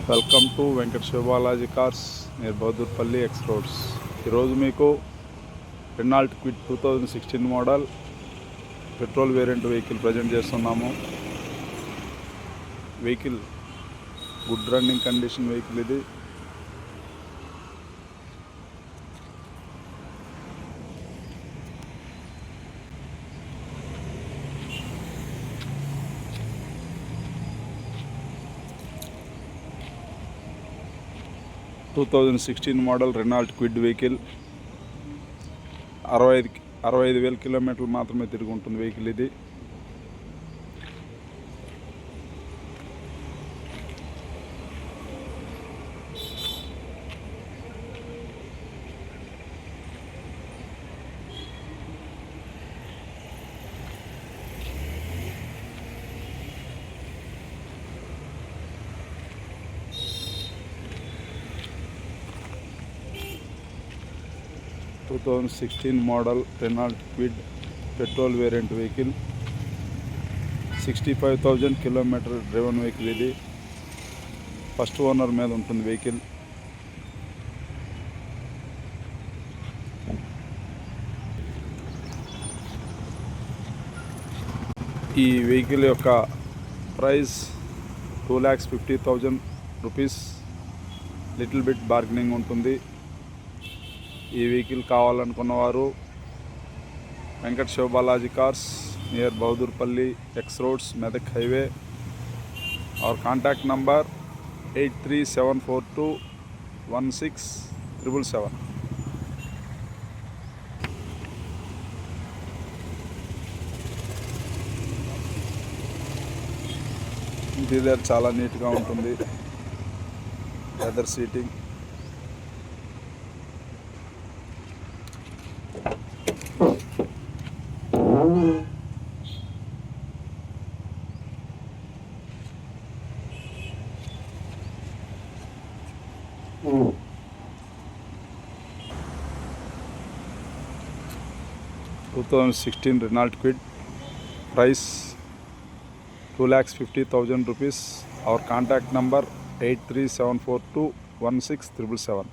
Welcome to Venkata Sivabalaji cars near Bahadurpally X roads. ఈరోజు మీకు Renault Kwid 2016 model petrol variant vehicle present చేస్తున్నాము. Vehicle good running condition vehicle ఇది. Two 2016 model Renault Kwid vehicle 65,000 కిలోమీటర్లు మాత్రమే తిరిగి ఉంటుంది వెహికల్ ఇది. Two 2016 model Renault Kwid petrol variant vehicle 65,000 kilometre driven vehicle ఇది. ఫస్ట్ ఓనర్ మీద ఉంటుంది వెహికల్. ఈ వెహికల్ యొక్క price 2,50,000 rupees. Little bit bargaining ఉంటుంది. ఈ వెహికల్ కావాలనుకున్నవారు Venkata Sivabalaji cars near Bahadurpally X roads, Medak highway. Our contact number 8374216777. Interior చాలా నీట్గా ఉంటుంది. Leather seating, 2016 Renault Kwid price 2,50,000 rupees. Our contact number 8374216777.